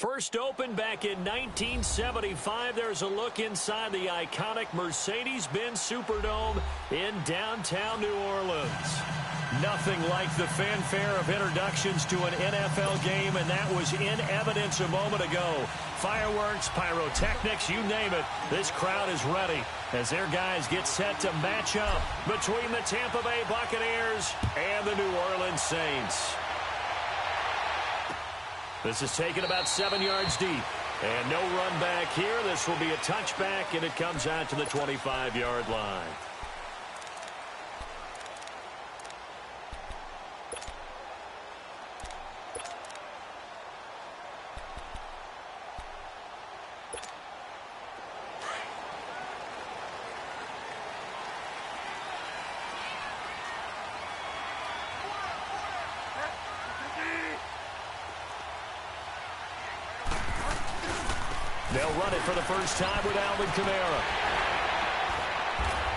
First opened back in 1975, there's a look inside the iconic Mercedes-Benz Superdome in downtown New Orleans. Nothing like the fanfare of introductions to an NFL game, and that was in evidence a moment ago. Fireworks, pyrotechnics, you name it. This crowd is ready as their guys get set to match up between the Tampa Bay Buccaneers and the New Orleans Saints. This is taken about 7 yards deep. And no run back here. This will be a touchback, and it comes out to the 25-yard line. They'll run it for the first time with Alvin Kamara.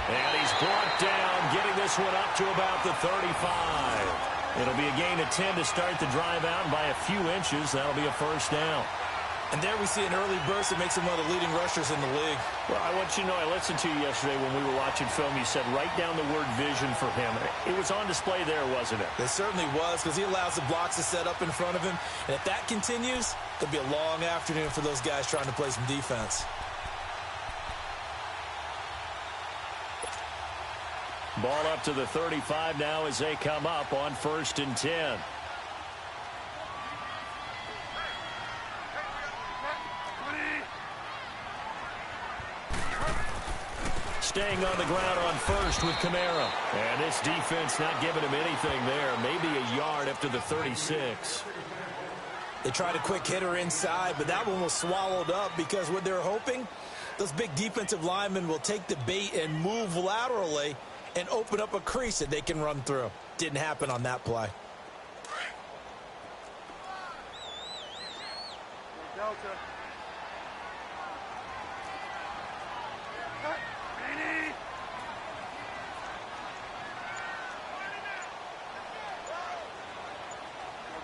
And he's brought down, getting this one up to about the 35. It'll be a gain of 10 to start the drive out, and by a few inches, that'll be a first down. And there we see an early burst that makes him one of the leading rushers in the league. Well, I want you to know, I listened to you yesterday when we were watching film. You said write down the word vision for him. It was on display there, wasn't it? It certainly was, because he allows the blocks to set up in front of him. And if that continues, it'll be a long afternoon for those guys trying to play some defense. Ball up to the 35 now as they come up on 1st and 10. Staying on the ground on first with Kamara. And this defense not giving him anything there. Maybe a yard up to the 36. They tried a quick hitter inside, but that one was swallowed up because what they're hoping, those big defensive linemen will take the bait and move laterally and open up a crease that they can run through. Didn't happen on that play.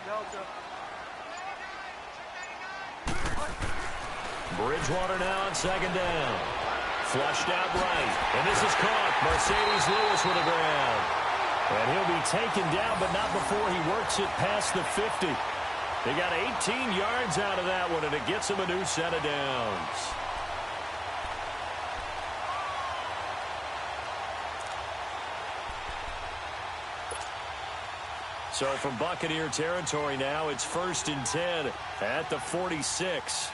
Delta. Bridgewater now on 2nd down. Flushed out right. And this is caught. Mercedes Lewis with a grab. And he'll be taken down, but not before he works it past the 50. They got 18 yards out of that one, and it gets him a new set of downs. So from Buccaneer territory now, it's 1st and 10 at the 46.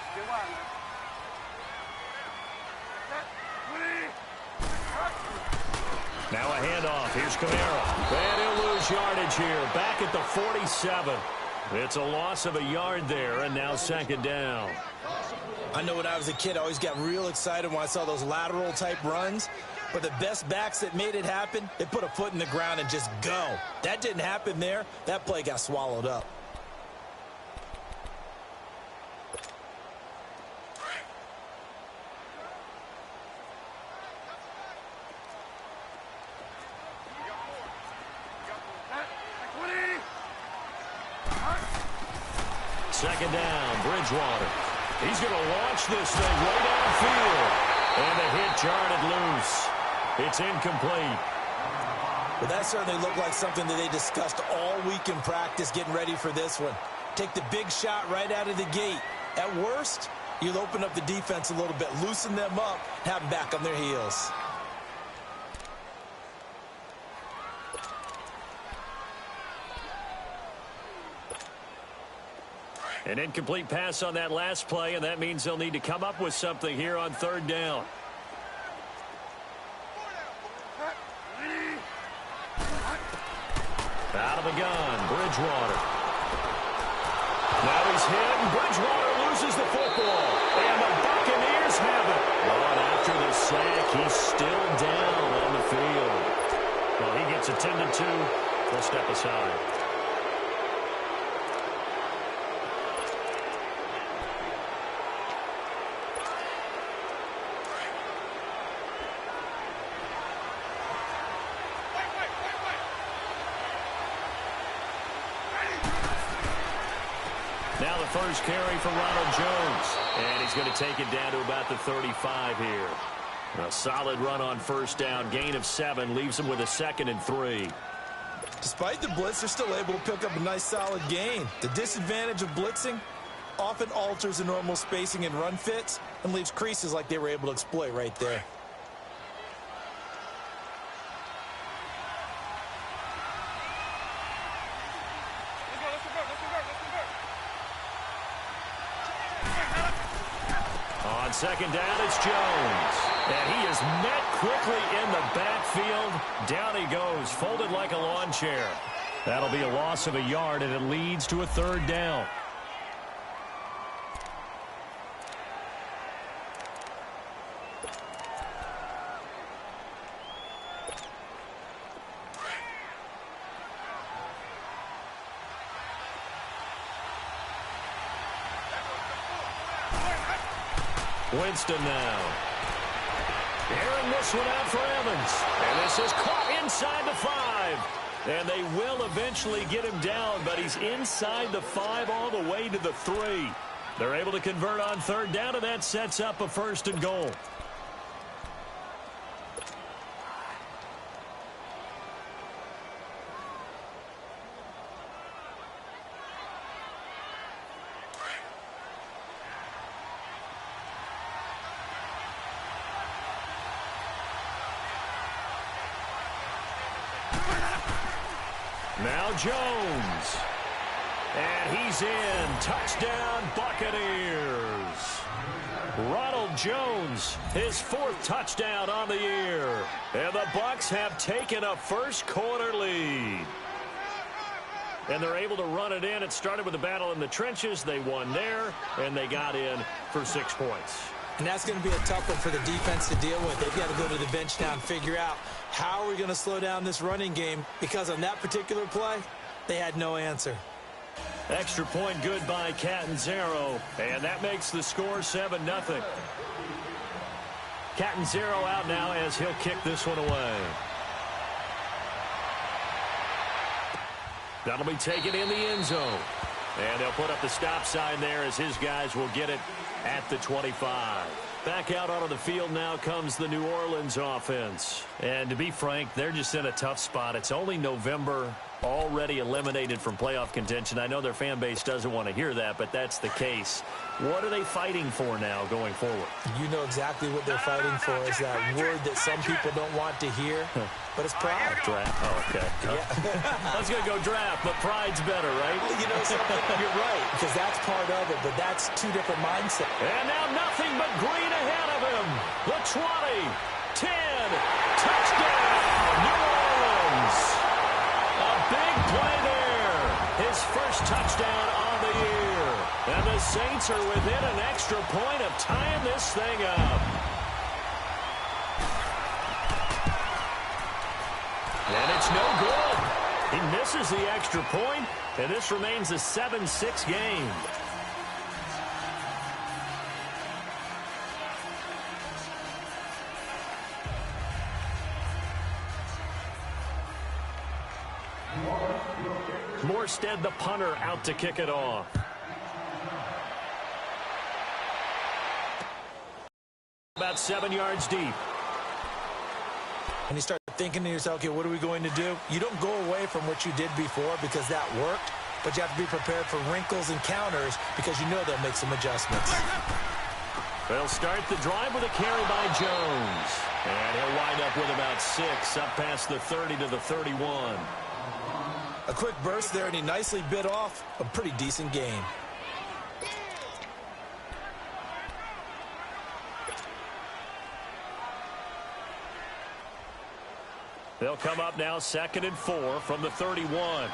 Now a handoff. Here's Kamara. And he'll lose yardage here. Back at the 47. It's a loss of a yard there, and now 2nd down. I know when I was a kid, I always got real excited when I saw those lateral-type runs. But the best backs that made it happen, they put a foot in the ground and just go. That didn't happen there. That play got swallowed up. Second down, Bridgewater. He's going to launch this thing right downfield. And the hit jarred loose. It's incomplete. But that certainly looked like something that they discussed all week in practice getting ready for this one. Take the big shot right out of the gate. At worst, you'll open up the defense a little bit, loosen them up, have them back on their heels. An incomplete pass on that last play, and that means they'll need to come up with something here on 3rd down. Out of the gun, Bridgewater. Now he's hit, and Bridgewater loses the football. And the Buccaneers have it. But after the sack, he's still down on the field. Well, he gets attended to. They'll step aside. first carry for Ronald Jones. And he's going to take it down to about the 35 here. A solid run on first down. Gain of 7 leaves him with a 2nd and 3. Despite the blitz, they're still able to pick up a nice solid gain. The disadvantage of blitzing often alters the normal spacing and run fits and leaves creases like they were able to exploit right there. On second down, it's Jones. And he is met quickly in the backfield. Down he goes, folded like a lawn chair. That'll be a loss of a yard, and it leads to a 3rd down. Winston now. Airing this one out for Evans. And this is caught inside the 5. And they will eventually get him down, but he's inside the 5 all the way to the 3. They're able to convert on 3rd down, and that sets up a 1st and goal. Now Jones. And he's in. Touchdown, Buccaneers. Ronald Jones, his 4th touchdown on the year. And the Bucs have taken a first-quarter lead. And they're able to run it in. It started with a battle in the trenches. They won there, and they got in for 6 points. And that's going to be a tough one for the defense to deal with. They've got to go to the bench now and figure out how are we going to slow down this running game, because on that particular play, they had no answer. Extra point good by Catanzaro, and that makes the score 7-0. Catanzaro out now as he'll kick this one away. That'll be taken in the end zone. And they'll put up the stop sign there as his guys will get it at the 25. Back out onto the field now comes the New Orleans offense. And to be frank, they're just in a tough spot. It's only November, already eliminated from playoff contention. I know their fan base doesn't want to hear that, but that's the case. What are they fighting for now going forward? You know exactly what they're fighting for, is that word that some people don't want to hear, but it's pride. Draft. Oh, okay. Yeah. I was going to go draft, but pride's better, right? Well, you know something? You're right, because that's part of it, but that's 2 different mindsets. And now nothing but green ahead of him. The 20, 10, touchdown, New Orleans. A big play there. His first touchdown on the year. And the Saints are within an extra point of tying this thing up. And it's no good. He misses the extra point, and this remains a 7-6 game. Morstead, the punter, out to kick it off. About 7 yards deep. And you start thinking to yourself, okay, what are we going to do? You don't go away from what you did before because that worked, but you have to be prepared for wrinkles and counters because you know they'll make some adjustments. They'll start the drive with a carry by Jones. And he'll wind up with about 6, up past the 30 to the 31. A quick burst there, and he nicely bit off a pretty decent gain. They'll come up now 2nd and 4 from the 31. 5 on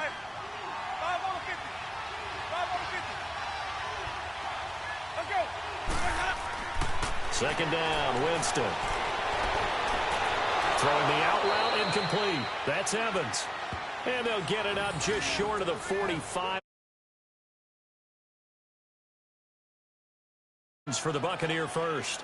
the 50. 5 on the 50. Let's go. 2nd down, Winston. Throwing the out route incomplete. That's Evans. And they'll get it up just short of the 45. For the Buccaneer first.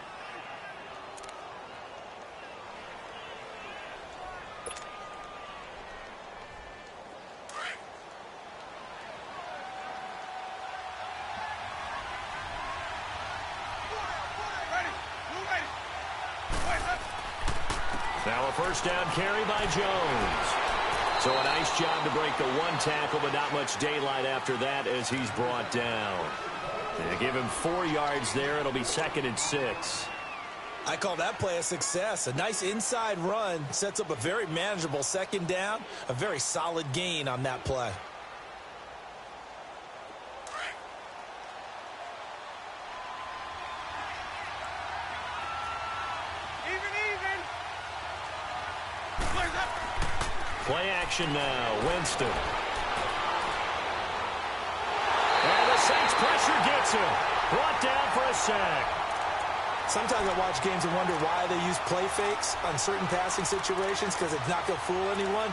Now a first down carry by Jones. So a nice job to break the one tackle, but not much daylight after that as he's brought down. They give him 4 yards there. It'll be 2nd and 6. I call that play a success. A nice inside run sets up a very manageable second down. A very solid gain on that play. Play action now. Winston. And the Saints pressure gets him. Brought down for a sack. Sometimes I watch games and wonder why they use play fakes on certain passing situations because it's not going to fool anyone.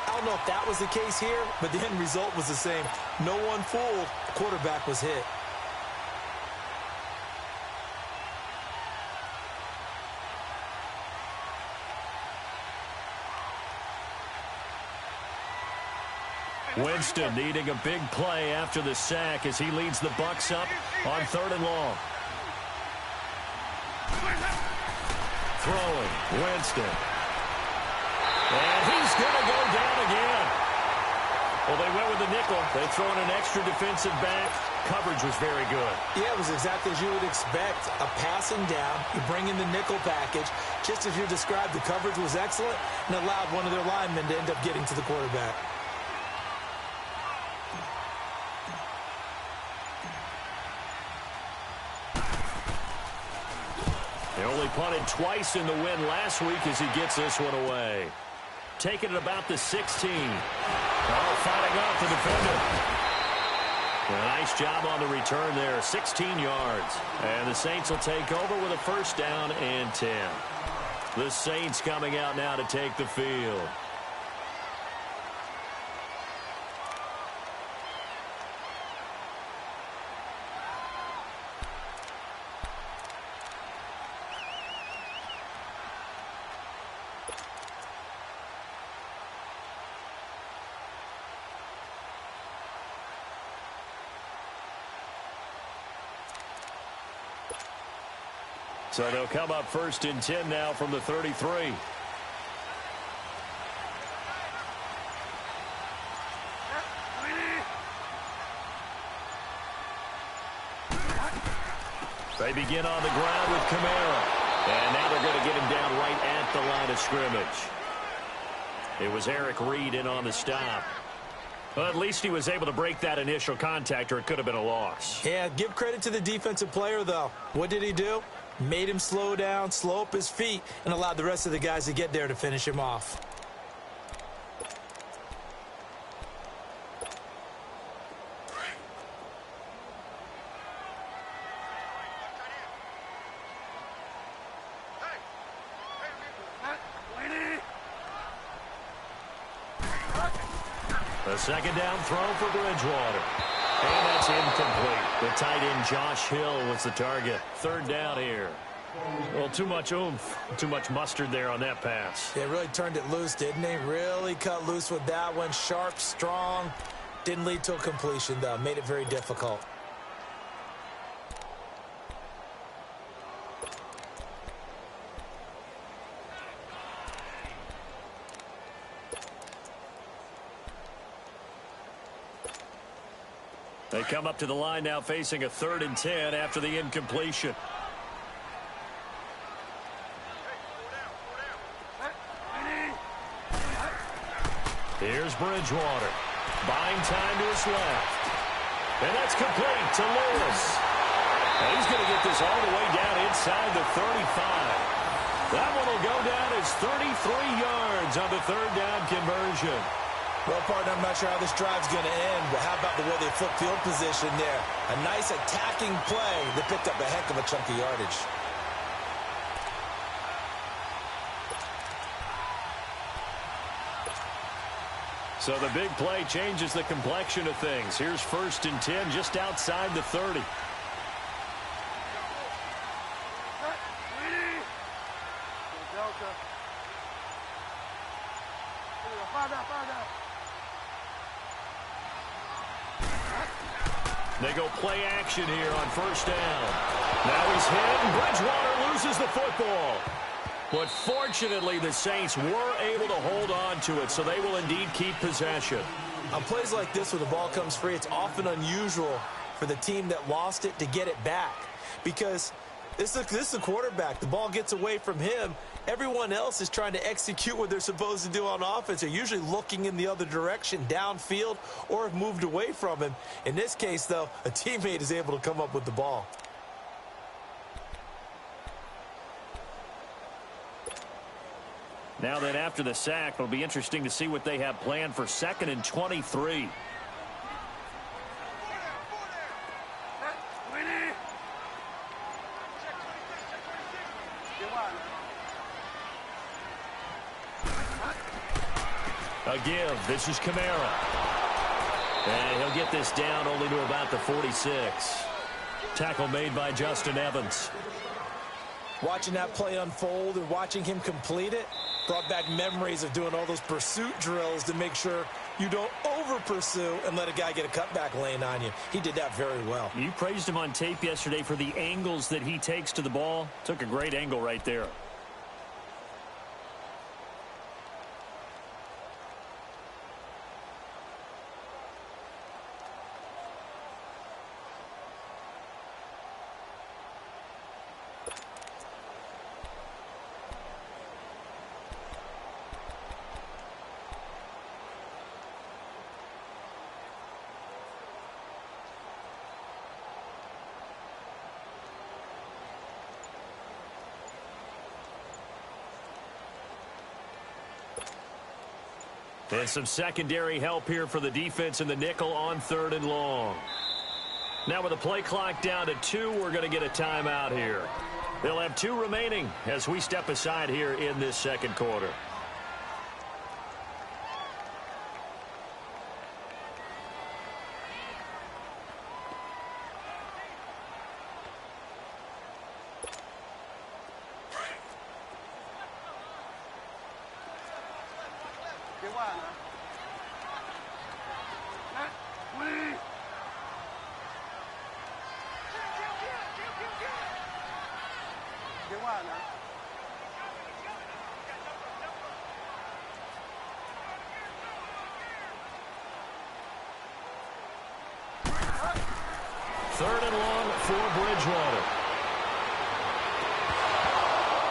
I don't know if that was the case here, but the end result was the same. No one fooled. The quarterback was hit. Winston needing a big play after the sack as he leads the Bucs up on 3rd and long. Throwing, Winston. And he's going to go down again. Well, they went with the nickel. They throw in an extra defensive back. Coverage was very good. Yeah, it was exactly as you would expect. A passing down. You bring in the nickel package. Just as you described, the coverage was excellent and allowed one of their linemen to end up getting to the quarterback. They only punted twice in the win last week as he gets this one away. Taking it about the 16. Oh, fighting off the defender. A nice job on the return there. 16 yards. And the Saints will take over with a first down and 10. The Saints coming out now to take the field. So they'll come up 1st and 10 now from the 33. They begin on the ground with Kamara. And now they're going to get him down right at the line of scrimmage. It was Eric Reed in on the stop. Well, at least he was able to break that initial contact, or it could have been a loss. Yeah, give credit to the defensive player, though. What did he do? Made him slow down, slow up his feet, and allowed the rest of the guys to get there to finish him off. A second down throw for Bridgewater. And that's incomplete. The tight end Josh Hill was the target. 3rd down here. Well, too much oomph, too much mustard there on that pass. They really turned it loose, didn't they? Really cut loose with that one. Sharp, strong. Didn't lead to a completion, though. Made it very difficult. They come up to the line now facing a 3rd and 10 after the incompletion. Here's Bridgewater. Buying time to his left. And that's complete to Lewis. And he's going to get this all the way down inside the 35. That one will go down as 33 yards on the 3rd down conversion. Well, partner, I'm not sure how this drive's going to end, but how about the way they flip field position there? A nice attacking play that picked up a heck of a chunk of yardage. So the big play changes the complexion of things. Here's 1st and 10 just outside the 30. They go play action here on 1st down. Now he's hit, and Bridgewater loses the football. But fortunately, the Saints were able to hold on to it, so they will indeed keep possession. On plays like this where the ball comes free, it's often unusual for the team that lost it to get it back. Because this is a quarterback. The ball gets away from him. Everyone else is trying to execute what they're supposed to do on offense. They're usually looking in the other direction, downfield, or have moved away from him. In this case, though, a teammate is able to come up with the ball. Now then, after the sack, it'll be interesting to see what they have planned for 2nd and 23. A give. This is Kamara. And he'll get this down only to about the 46. Tackle made by Justin Evans. Watching that play unfold and watching him complete it brought back memories of doing all those pursuit drills to make sure you don't over-pursue and let a guy get a cutback lane on you. He did that very well. You praised him on tape yesterday for the angles that he takes to the ball. Took a great angle right there. And some secondary help here for the defense in the nickel on 3rd and long. Now with the play clock down to 2, we're going to get a timeout here. They'll have 2 remaining as we step aside here in this second quarter. Third and long for Bridgewater.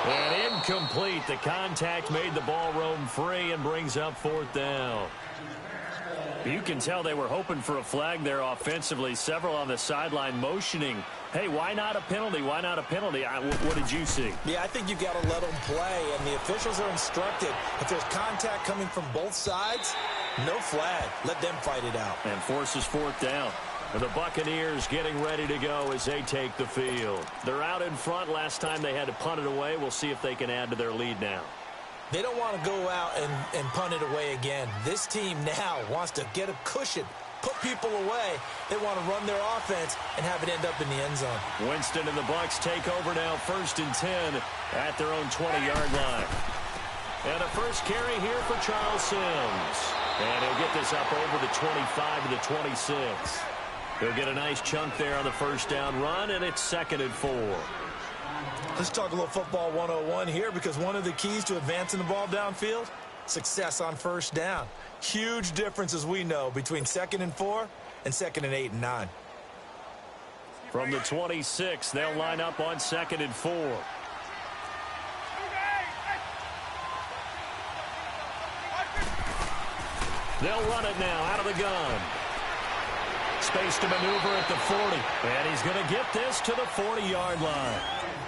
And incomplete. The contact made the ball roam free and brings up 4th down. You can tell they were hoping for a flag there offensively. Several on the sideline motioning, hey, why not a penalty? Why not a penalty? What did you see? Yeah, I think you got to let them play, and the officials are instructed. If there's contact coming from both sides, no flag. Let them fight it out. And forces 4th down. And the Buccaneers getting ready to go as they take the field. They're out in front. Last time they had to punt it away. We'll see if they can add to their lead now. They don't want to go out and punt it away again. This team now wants to get a cushion, put people away. They want to run their offense and have it end up in the end zone. Winston and the Bucs take over now, 1st and 10 at their own 20-yard line. And a first carry here for Charles Sims. And he'll get this up over the 25 to the 26. He'll get a nice chunk there on the first down run, and it's 2nd and 4. Let's talk a little football 101 here, because one of the keys to advancing the ball downfield, success on first down. Huge difference, as we know, between 2nd and 4 and 2nd and 8 and 9. From the 26, they'll line up on 2nd and 4. They'll run it now out of the gun. Space to maneuver at the 40. And he's going to get this to the 40-yard line.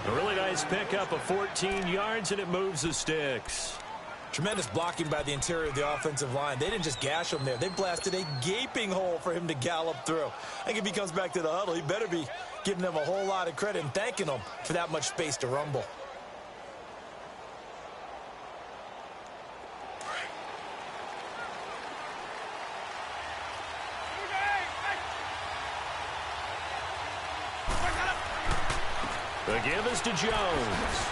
A really nice pickup of 14 yards, and it moves the sticks. Tremendous blocking by the interior of the offensive line. They didn't just gash him there. They blasted a gaping hole for him to gallop through. I think if he comes back to the huddle, he better be giving them a whole lot of credit and thanking them for that much space to rumble. The give is to Jones.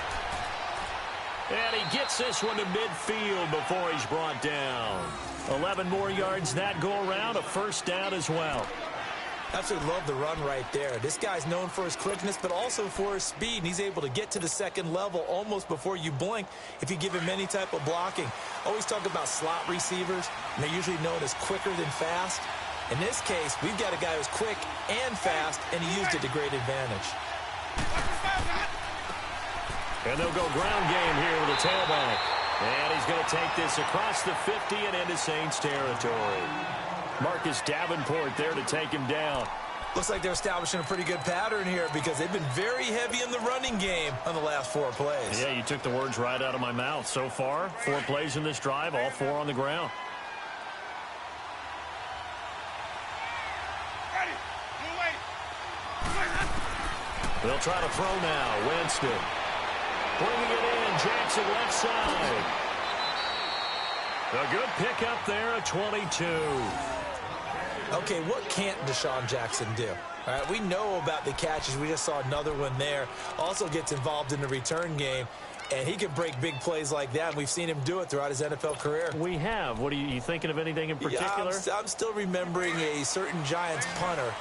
And he gets this one to midfield before he's brought down. 11 more yards that go around, a first down as well. Absolutely love the run right there. This guy's known for his quickness, but also for his speed. And he's able to get to the second level almost before you blink if you give him any type of blocking. Always talk about slot receivers, and they're usually known as quicker than fast. In this case, we've got a guy who's quick and fast, and he used it to great advantage. And they'll go ground game here with a tailback. And he's going to take this across the 50 and into Saints territory. Marcus Davenport there to take him down. Looks like they're establishing a pretty good pattern here because they've been very heavy in the running game on the last 4 plays. Yeah, you took the words right out of my mouth. So far, 4 plays in this drive, all 4 on the ground. They'll try to throw now. Winston. Bringing it in. Jackson left side. A good pickup there at 22. Okay, what can't Deshaun Jackson do? All right, we know about the catches. We just saw another one there. Also gets involved in the return game, and he can break big plays like that. And we've seen him do it throughout his NFL career. We have. What are you thinking of anything in particular? Yeah, I'm still remembering a certain Giants punter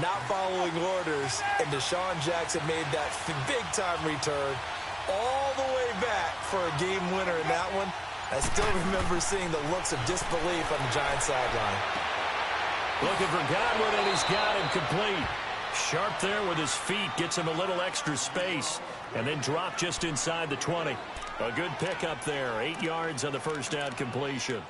not following orders, and Deshaun Jackson made that big-time return all the way back for a game winner in that one. I still remember seeing the looks of disbelief on the Giants sideline. Looking for Godwin, and he's got him complete. Sharp there with his feet, gets him a little extra space, and then drop just inside the 20. A good pickup there, 8 yards on the first down completion.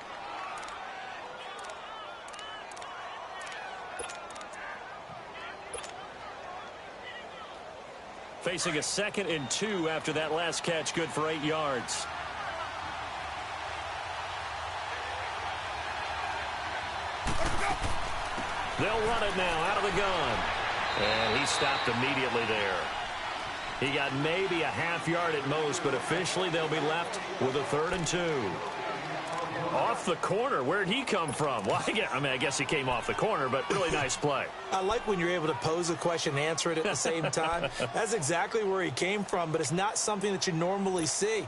Facing a 2nd and 2 after that last catch, good for 8 yards. They'll run it now out of the gun. And he stopped immediately there. He got maybe a half yard at most, but officially they'll be left with a 3rd and 2. Off the corner. Where'd he come from? Well, I guess he came off the corner, but really nice play. I like when you're able to pose a question and answer it at the same time. That's exactly where he came from, but it's not something that you normally see.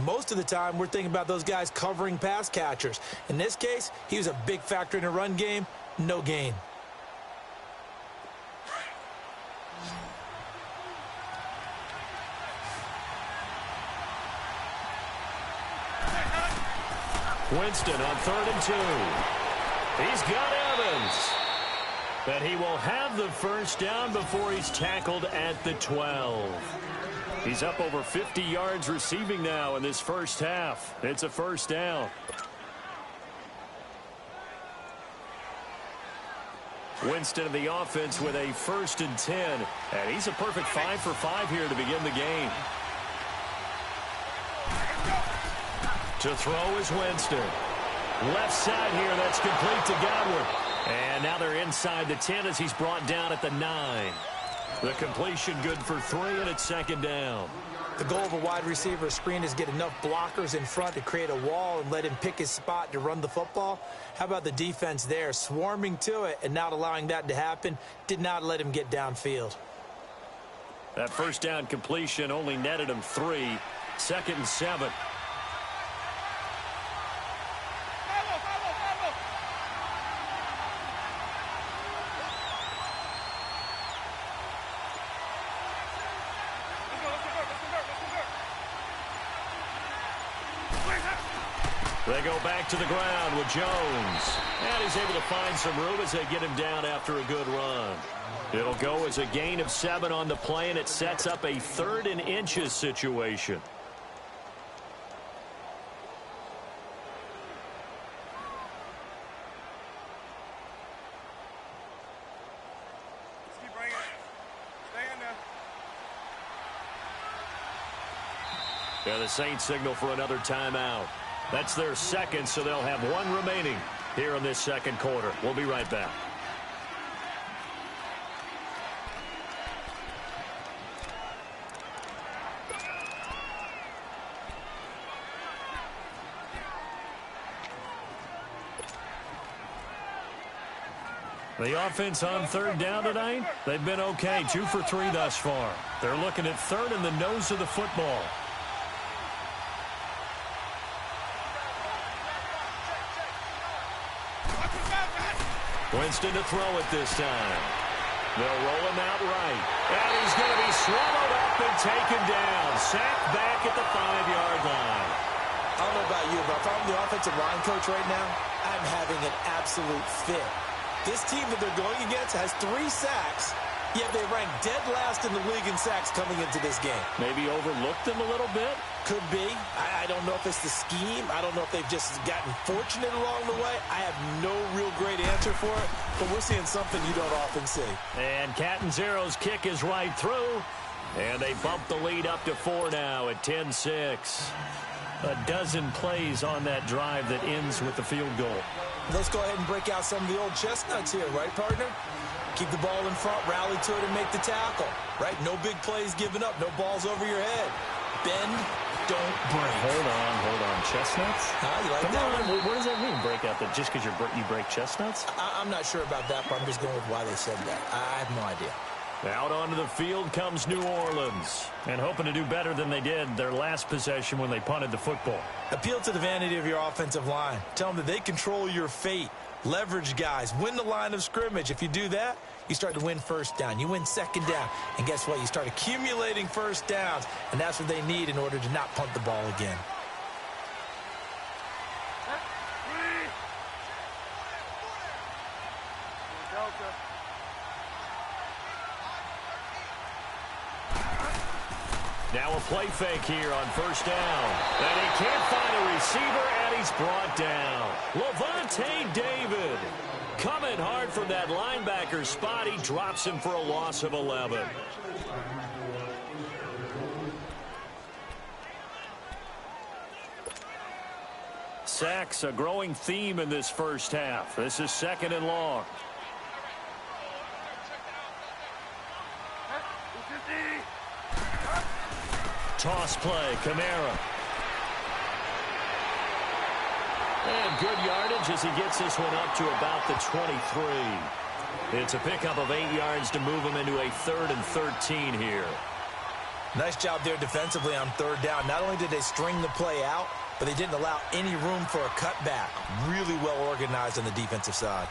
Most of the time, we're thinking about those guys covering pass catchers. In this case, he was a big factor in the run game. No gain. Winston on 3rd and 2. He's got Evans. But he will have the first down before he's tackled at the 12. He's up over 50 yards receiving now in this first half. It's a first down. Winston in the offense with a 1st and 10. And he's a perfect 5 for 5 here to begin the game. To throw is Winston. Left side here, that's complete to Godwin. And now they're inside the 10 as he's brought down at the 9. The completion good for 3, and it's 2nd down. The goal of a wide receiver screen is get enough blockers in front to create a wall and let him pick his spot to run the football. How about the defense there, swarming to it and not allowing that to happen? Did not let him get downfield. That first down completion only netted him 3. 2nd and 7. They go back to the ground with Jones. And he's able to find some room as they get him down after a good run. It'll go as a gain of 7 on the play, and it sets up a 3rd and inches situation. Keep bringing it. Stay in there. Yeah, the Saints signal for another timeout. That's their 2nd, so they'll have 1 remaining here in this 2nd quarter. We'll be right back. The offense on 3rd down tonight, they've been okay, 2 for 3 thus far. They're looking at 3rd and the nose of the football. Winston to throw it this time. They'll roll him out right. And he's going to be swallowed up and taken down. Sacked back at the 5-yard line. I don't know about you, but if I'm the offensive line coach right now, I'm having an absolute fit. This team that they're going against has 3 sacks, yet they rank dead last in the league in sacks coming into this game. Maybe overlooked them a little bit? Could be. I don't know if it's the scheme. I don't know if they've just gotten fortunate along the way. I have no real great answer for it, but we're seeing something you don't often see. And Catanzaro's kick is right through, and they bump the lead up to 4 now at 10-6. A dozen plays on that drive that ends with the field goal. Let's go ahead and break out some of the old chestnuts here, right, partner? Keep the ball in front, rally to it, and make the tackle, right? No big plays given up, no balls over your head. Bend, don't break. Hold on. Chestnuts? You like Come that on. one? What does that mean, break out? That just because you break chestnuts? I'm not sure about that, but I'm just going with why they said that. I have no idea. Out onto the field comes New Orleans, and hoping to do better than they did their last possession when they punted the football. Appeal to the vanity of your offensive line. Tell them that they control your fate. Leverage guys. Win the line of scrimmage. If you do that, you start to win first down. You win second down. And guess what? You start accumulating first downs, and that's what they need in order to not punt the ball again. Now a play fake here on first down. And he can't find a receiver, and he's brought down. Levante David coming hard from that linebacker spot. He drops him for a loss of 11. Sacks, a growing theme in this first half. This is 2nd and long. Toss play, Kamara. And good yardage as he gets this one up to about the 23. It's a pickup of 8 yards to move him into a 3rd and 13 here. Nice job there defensively on 3rd down. Not only did they string the play out, but they didn't allow any room for a cutback. Really well organized on the defensive side.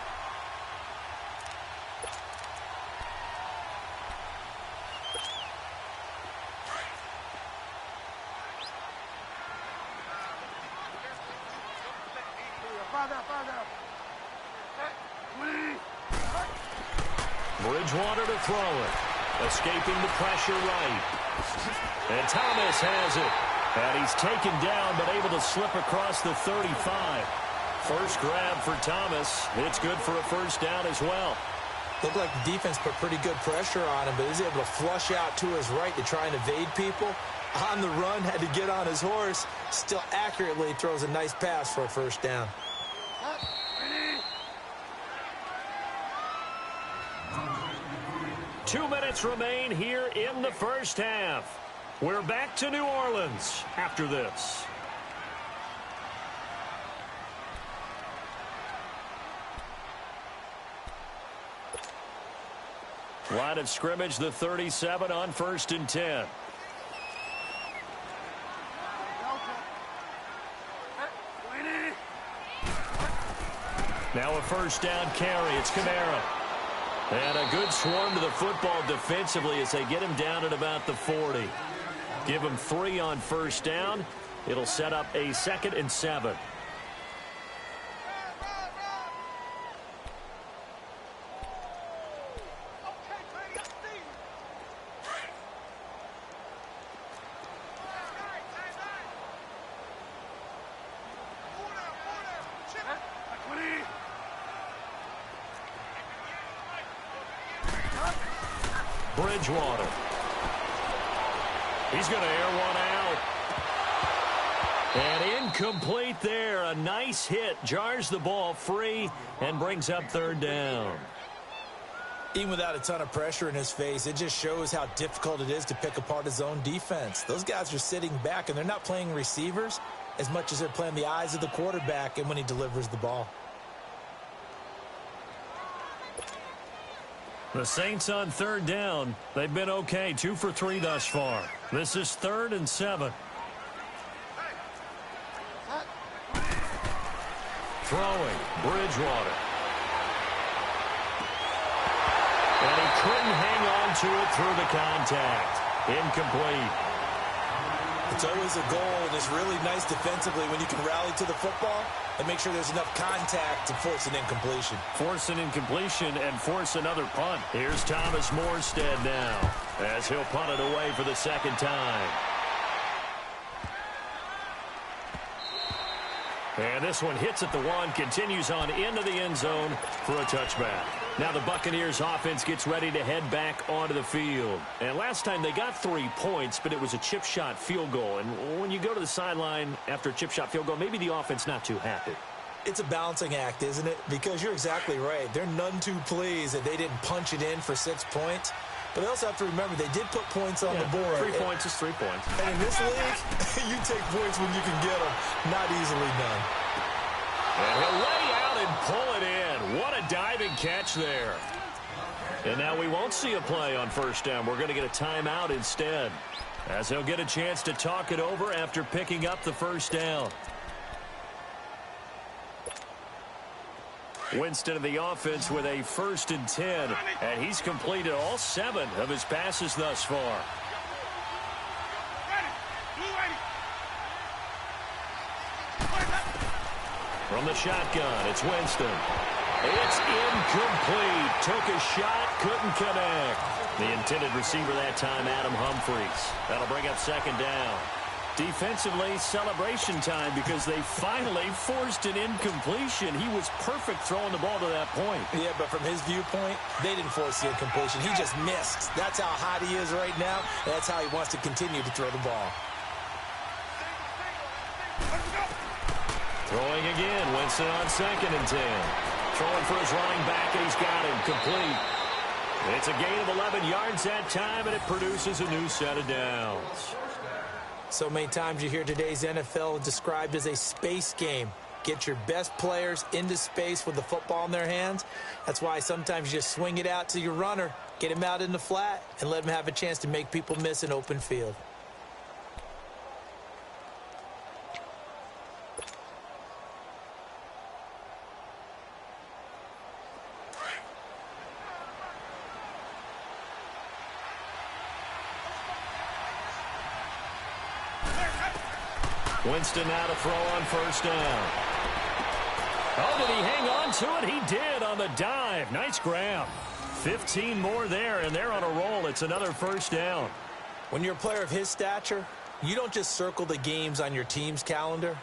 Bridgewater to throw it. Escaping the pressure right. And Thomas has it. And he's taken down, but able to slip across the 35. First grab for Thomas. It's good for a first down as well. Looked like the defense put pretty good pressure on him, but he's able to flush out to his right to try and evade people. On the run, had to get on his horse. Still accurately throws a nice pass for a first down. 2 minutes remain here in the first half. We're back to New Orleans after this. Line of scrimmage, the 37 on 1st and 10. Now a first down carry. It's Kamara. And a good swarm to the football defensively as they get him down at about the 40. Give him 3 on first down. It'll set up a 2nd and 7. Bridgewater. He's going to air one out. And incomplete there. A nice hit. Jars the ball free and brings up 3rd down. Even without a ton of pressure in his face, it just shows how difficult it is to pick apart his own defense. Those guys are sitting back, and they're not playing receivers as much as they're playing the eyes of the quarterback and when he delivers the ball. The Saints on 3rd down. They've been okay. 2 for 3 thus far. This is 3rd and 7. Throwing. Bridgewater. couldn't hang on to it through the contact. Incomplete. It's always a goal, and it's really nice defensively when you can rally to the football and make sure there's enough contact to force an incompletion. Force an incompletion and force another punt. Here's Thomas Morstead now as he'll punt it away for the second time. And this one hits at the one, continues on into the end zone for a touchback. Now the Buccaneers offense gets ready to head back onto the field. And last time they got 3 points, but it was a chip shot field goal. And when you go to the sideline after a chip shot field goal, maybe the offense not too happy. It's a balancing act, isn't it? Because you're exactly right. They're none too pleased that they didn't punch it in for 6 points. But they also have to remember they did put points on the board. 3 points is 3 points. And in this league, you take points when you can get them. Not easily done. And he'll lay out and pull it in. What a diving catch there. And now we won't see a play on first down. We're going to get a timeout instead, as he'll get a chance to talk it over after picking up the first down. Winston of the offense with a 1st and 10, and he's completed all 7 of his passes thus far. From the shotgun, it's Winston. It's incomplete. Took a shot, couldn't connect. The intended receiver that time, Adam Humphries. That'll bring up second down. Defensively, celebration time because they finally forced an incompletion. He was perfect throwing the ball to that point. Yeah, but from his viewpoint, they didn't force the incompletion. He just missed. That's how hot he is right now. And that's how he wants to continue to throw the ball. Throwing again, Winston on 2nd and 10. Throwing for his running back, and he's got him complete. It's a gain of 11 yards that time, and it produces a new set of downs. So many times you hear today's NFL described as a space game. Get your best players into space with the football in their hands. That's why sometimes you just swing it out to your runner, get him out in the flat, and let him have a chance to make people miss an open field. Winston now to throw on first down. Oh, did he hang on to it? He did on the dive. Nice grab. 15 more there, and they're on a roll. It's another first down. When you're a player of his stature, you don't just circle the games on your team's calendar.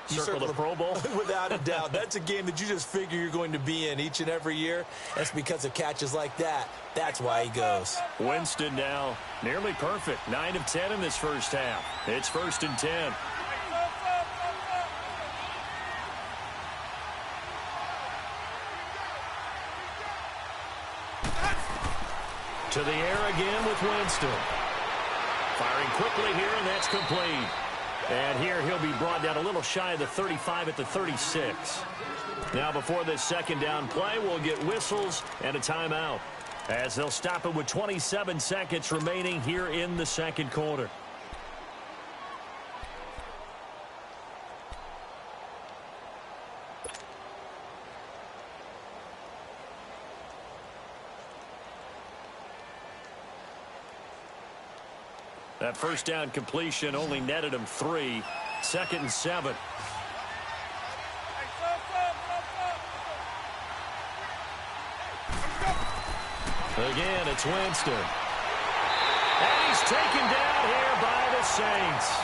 You circle the Pro Bowl? Without a doubt. That's a game that you just figure you're going to be in each and every year. That's because of catches like that. That's why he goes. Winston now nearly perfect. 9 of 10 in this first half. It's 1st and 10. To the air again with Winston. Firing quickly here, and that's complete. And here he'll be brought down a little shy of the 35 at the 36. Now before this second down play, we'll get whistles and a timeout, as they'll stop it with 27 seconds remaining here in the second quarter. That first down completion only netted him 3. 2nd and 7. Again, it's Winston. And he's taken down here by the Saints.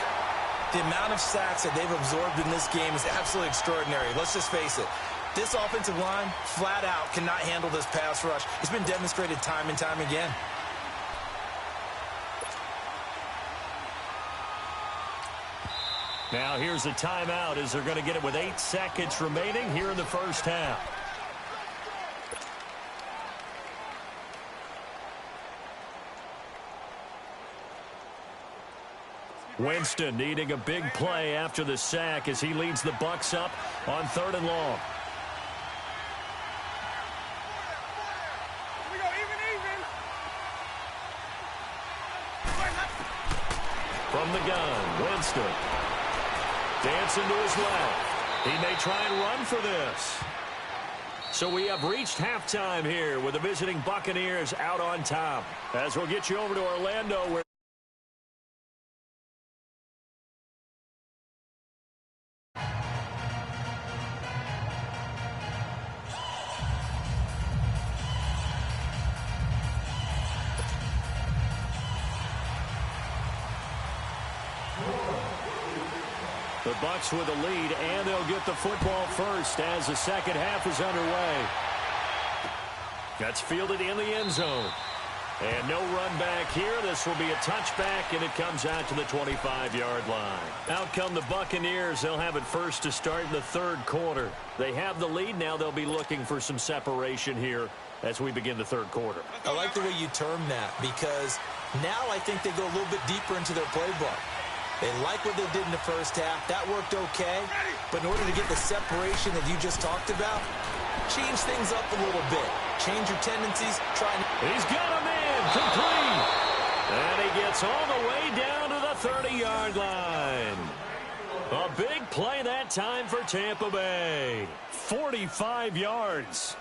The amount of sacks that they've absorbed in this game is absolutely extraordinary. Let's just face it. This offensive line, flat out, cannot handle this pass rush. It's been demonstrated time and time again. Now here's a timeout as they're going to get it with 8 seconds remaining here in the first half. Winston needing a big play after the sack as he leads the Bucs up on 3rd and long. From the gun, Winston. Dancing to his left. He may try and run for this. So we have reached halftime here with the visiting Buccaneers out on top. As we'll get you over to Orlando where the Bucs with the lead, and they'll get the football first as the second half is underway. That's fielded in the end zone. And no run back here. This will be a touchback, and it comes out to the 25-yard line. Out come the Buccaneers. They'll have it first to start in the third quarter. They have the lead. Now they'll be looking for some separation here as we begin the third quarter. I like the way you term that because now I think they go a little bit deeper into their playbook. They like what they did in the first half. That worked okay. But in order to get the separation that you just talked about, change things up a little bit. Change your tendencies. He's got him in. Complete. And he gets all the way down to the 30-yard line. A big play that time for Tampa Bay. 45 yards.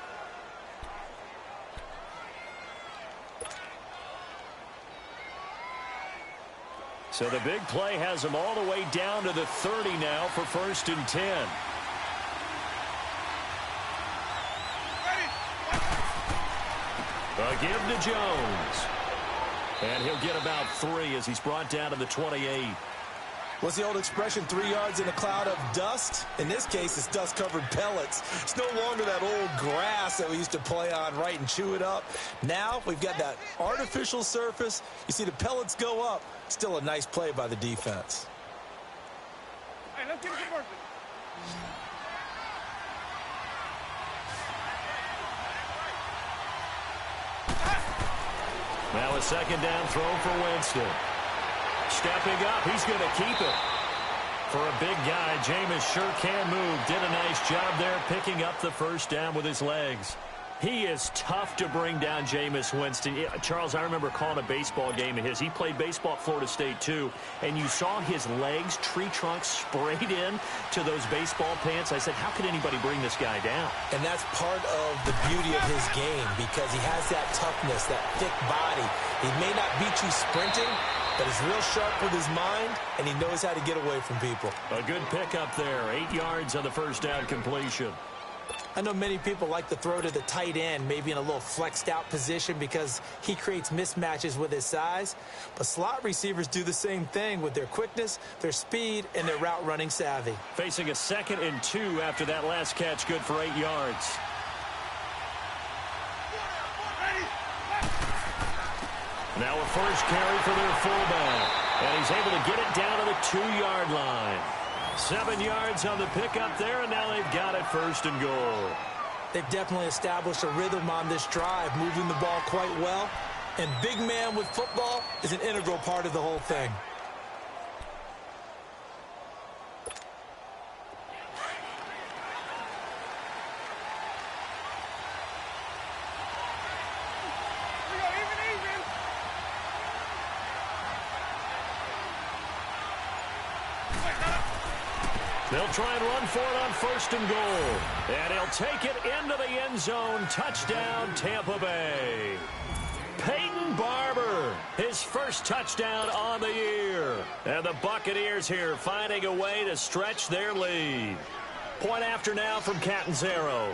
So the big play has him all the way down to the 30 now for 1st and 10. A give to Jones. And he'll get about 3 as he's brought down to the 28. What's the old expression, 3 yards in a cloud of dust? In this case, it's dust-covered pellets. It's no longer that old grass that we used to play on, right, and chew it up. Now we've got that artificial surface. You see the pellets go up. Still a nice play by the defense. Hey, let's get it to work. Now a second down throw for Winston. Stepping up, he's going to keep it. For a big guy, Jameis sure can move. Did a nice job there picking up the first down with his legs. He is tough to bring down, Jameis Winston. Charles, I remember calling a baseball game of his. He played baseball at Florida State, too. And you saw his legs, tree trunks sprayed in to those baseball pants. I said, how could anybody bring this guy down? And that's part of the beauty of his game because he has that toughness, that thick body. He may not beat you sprinting, but he's real sharp with his mind, and he knows how to get away from people. A good pickup there. 8 yards on the first down completion. I know many people like to throw to the tight end, maybe in a little flexed out position because he creates mismatches with his size. But slot receivers do the same thing with their quickness, their speed, and their route running savvy. Facing a 2nd and 2 after that last catch, good for 8 yards. Now a first carry for their fullback. And he's able to get it down to the 2-yard line. 7 yards on the pickup there, and now they've got it 1st and goal. They've definitely established a rhythm on this drive, moving the ball quite well. And big man with football is an integral part of the whole thing. They'll try and run for it on 1st and goal. And he'll take it into the end zone. Touchdown, Tampa Bay. Peyton Barber, his first touchdown on the year. And the Buccaneers here finding a way to stretch their lead. Point after now from Catanzaro.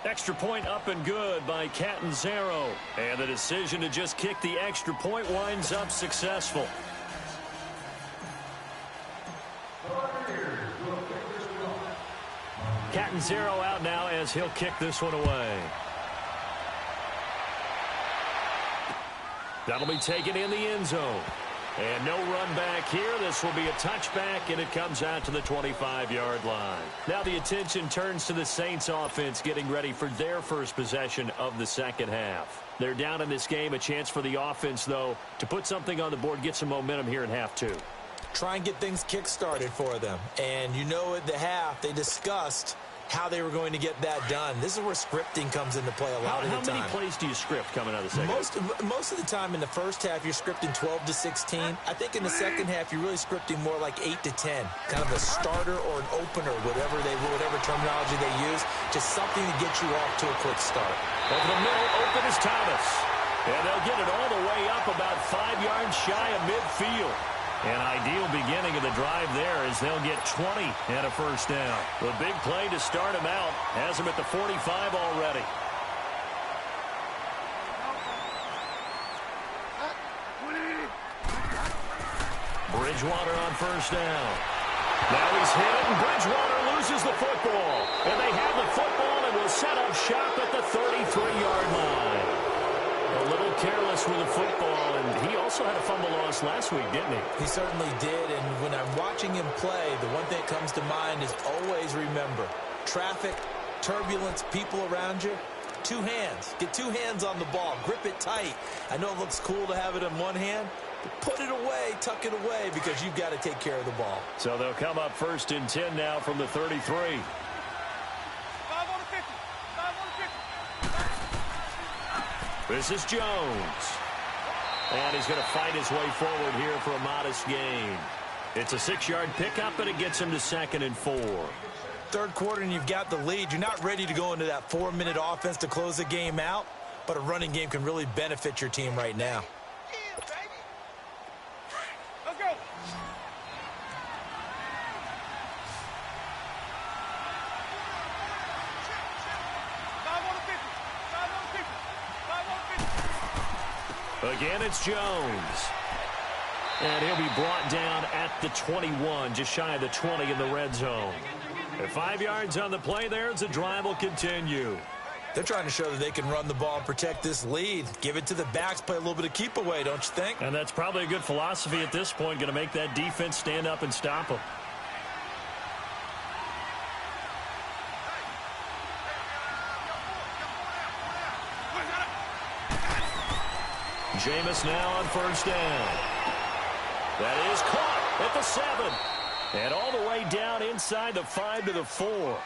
Extra point up and good by Catanzaro. And the decision to just kick the extra point winds up successful. Catanzaro out now as he'll kick this one away. That'll be taken in the end zone. And no run back here. This will be a touchback, and it comes out to the 25-yard line. Now the attention turns to the Saints offense getting ready for their first possession of the second half. They're down in this game. A chance for the offense, though, to put something on the board, get some momentum here in half 2. try and get things kick-started for them. And you know at the half, they discussed how they were going to get that done. This is where scripting comes into play a lot of the time. How many plays do you script coming out of the second? Most of the time in the first half, you're scripting 12 to 16. I think in the second half, you're really scripting more like 8 to 10. Kind of a starter or an opener, whatever terminology they use. Just something to get you off to a quick start. Over the middle, open is Thomas. And they'll get it all the way up about 5 yards shy of midfield. An ideal beginning of the drive there as they'll get 20 and a first down. The big play to start him out has him at the 45 already. Bridgewater on first down. Now he's hit, and Bridgewater loses the football. And they have the football and will set up shop at the 33-yard line. A little careless with the football, and he also had a fumble loss last week, didn't he? He certainly did, and when I'm watching him play, the one thing that comes to mind is always remember, traffic, turbulence, people around you, 2 hands. Get 2 hands on the ball. Grip it tight. I know it looks cool to have it in one hand, but put it away, tuck it away, because you've got to take care of the ball. So they'll come up 1st and 10 now from the 33. This is Jones. And he's going to fight his way forward here for a modest gain. It's a 6-yard pickup, and it gets him to 2nd and 4. Third quarter, and you've got the lead. You're not ready to go into that 4-minute offense to close the game out, but a running game can really benefit your team right now. Let's go. Again, it's Jones. And he'll be brought down at the 21, just shy of the 20 in the red zone. At 5 yards on the play there, the drive will continue. They're trying to show that they can run the ball and protect this lead. Give it to the backs, play a little bit of keep away, don't you think? And that's probably a good philosophy at this point, going to make that defense stand up and stop them. Jameis now on first down. That is caught at the 7. And all the way down inside the 5 to the 4.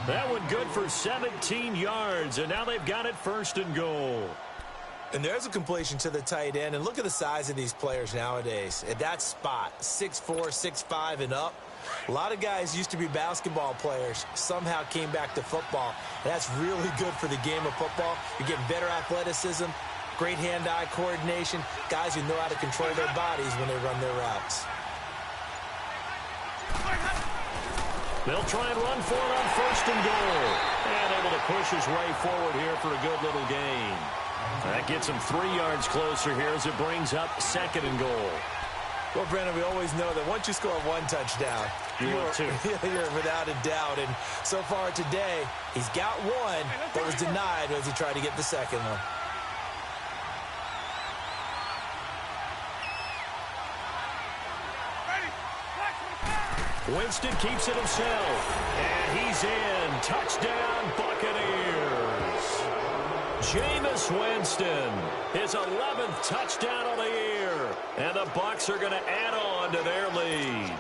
That one good for 17 yards, and now they've got it 1st and goal. And there's a completion to the tight end, and look at the size of these players nowadays. At that spot, 6'4", 6'5", and up. A lot of guys used to be basketball players, somehow came back to football. And that's really good for the game of football. You're getting better athleticism, great hand-eye coordination, guys who know how to control their bodies when they run their routes. They'll try and run for it on 1st and goal. And able to push his way forward here for a good little gain. That gets him 3 yards closer here as it brings up 2nd and goal. Well, Brandon, we always know that once you score 1 touchdown, you're without a doubt. And so far today, he's got 1, but was denied as he tried to get the 2nd one. Winston keeps it himself, and he's in. Touchdown, Buccaneers. Jameis Winston, his 11th touchdown of the year, and the Bucs are going to add on to their lead.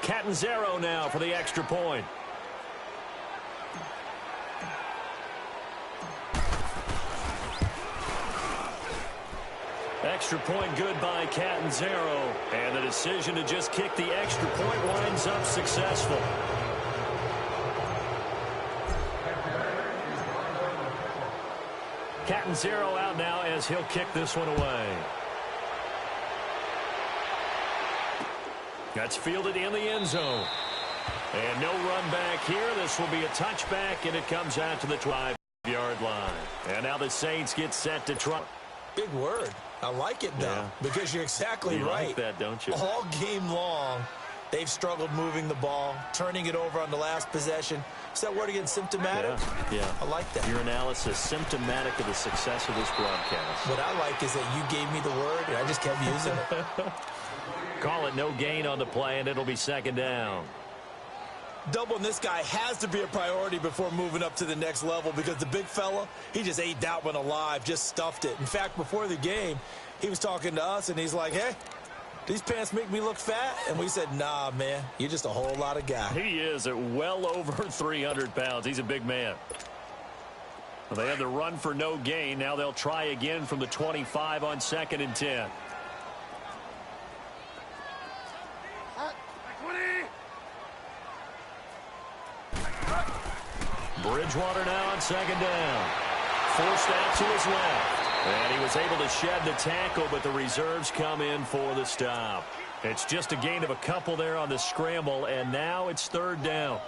Catanzaro now for the extra point. Extra point good by Catanzaro. And the decision to just kick the extra point winds up successful. Catanzaro out now as he'll kick this one away. That's fielded in the end zone. And no run back here. This will be a touchback, and it comes out to the 12-yard line. And now the Saints get set to try. Big word. I like it, though, because you're exactly right. You like that, don't you? All game long, they've struggled moving the ball, turning it over on the last possession. Is that word again, symptomatic? Yeah. I like that. Your analysis, symptomatic of the success of this broadcast. What I like is that you gave me the word, and I just kept using it. Call it no gain on the play, and it'll be 2nd down. Doubling this guy has to be a priority before moving up to the next level, because the big fella, he just ate that one alive, just stuffed it. In fact, before the game, He was talking to us, and he's like, hey, these pants make me look fat? And we said, nah, man, you're just a whole lot of guy. He is at well over 300 pounds. He's a big man. Well, they had the run for no gain. Now they'll try again from the 25 on 2nd and 10. Bridgewater now on 2nd down. Forced out to his left. And he was able to shed the tackle, but the reserves come in for the stop. It's just a gain of a couple there on the scramble, and now it's 3rd down.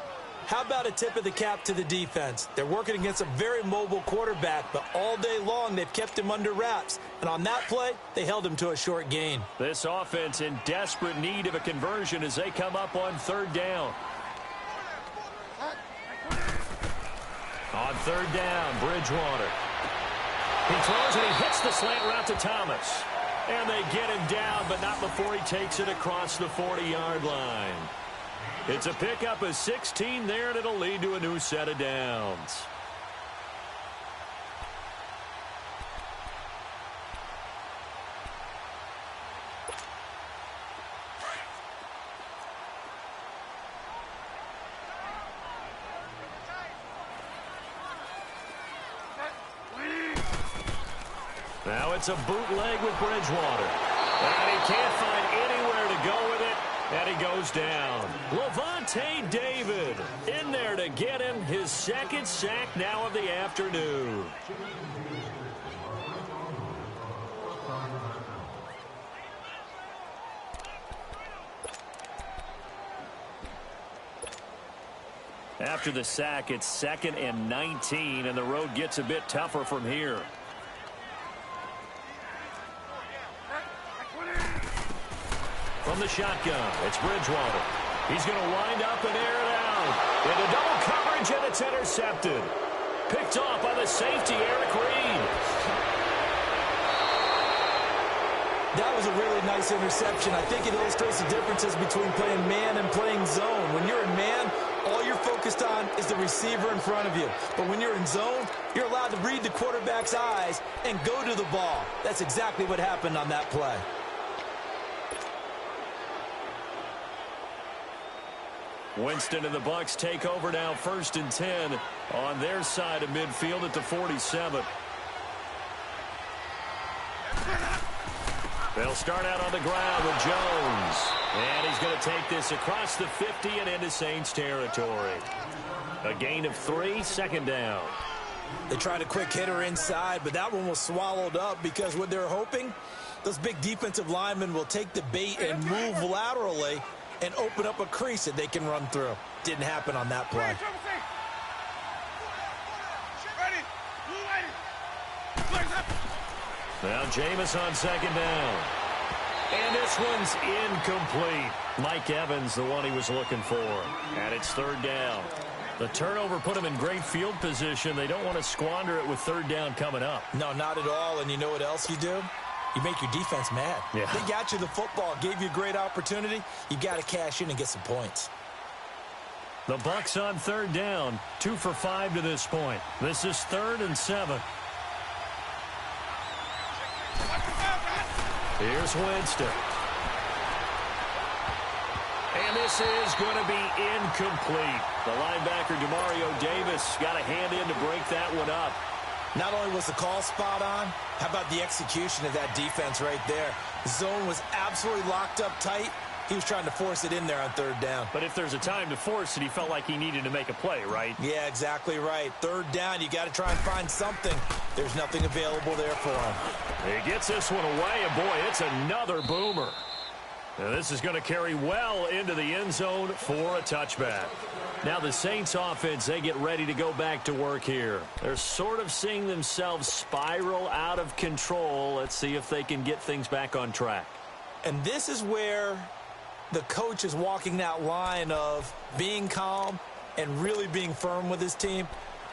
How about a tip of the cap to the defense? They're working against a very mobile quarterback, but all day long they've kept him under wraps. And on that play, they held him to a short gain. This offense in desperate need of a conversion as they come up on 3rd down. On 3rd down, Bridgewater. He throws and he hits the slant route to Thomas. And they get him down, but not before he takes it across the 40-yard line. It's a pickup of 16 there, and it'll lead to a new set of downs. Now it's a bootleg with Bridgewater. And he can't find anywhere to go with it, and he goes down. Levante David in there to get him his 2nd sack now of the afternoon. After the sack, it's 2nd and 19, and the road gets a bit tougher from here. From the shotgun, it's Bridgewater. He's going to wind up and air it out. Into double coverage, and it's intercepted. Picked off by the safety, Eric Reed. That was a really nice interception. I think it illustrates the differences between playing man and playing zone. When you're in man, all you're focused on is the receiver in front of you. But when you're in zone, you're allowed to read the quarterback's eyes and go to the ball. That's exactly what happened on that play. Winston and the Bucs take over now, 1st and 10 on their side of midfield at the 47. They'll start out on the ground with Jones. And he's going to take this across the 50 and into Saints territory. A gain of 3, 2nd down. They tried a quick hitter inside, but that one was swallowed up because what they're hoping, those big defensive linemen will take the bait and move laterally and open up a crease that they can run through. Didn't happen on that play. Now Jameis on 2nd down. And this one's incomplete. Mike Evans, the one he was looking for. And it's 3rd down. The turnover put him in great field position. They don't want to squander it with 3rd down coming up. No, not at all. And you know what else you do? You make your defense mad. Yeah. They got you the football, gave you a great opportunity. You got to cash in and get some points. The Bucs on 3rd down, 2 for 5 to this point. This is 3rd and 7. Here's Winston. And this is going to be incomplete. The linebacker, Demario Davis, got a hand in to break that one up. Not only was the call spot on, how about the execution of that defense right there? The zone was absolutely locked up tight. He was trying to force it in there on 3rd down. But if there's a time to force it, he felt like he needed to make a play, right? Yeah, exactly right. 3rd down, you got to try and find something. There's nothing available there for him. He gets this one away, and boy, it's another boomer. Now, this is going to carry well into the end zone for a touchback. Now the Saints offense, they get ready to go back to work here. They're sort of seeing themselves spiral out of control. Let's see if they can get things back on track. And this is where the coach is walking that line of being calm and really being firm with his team.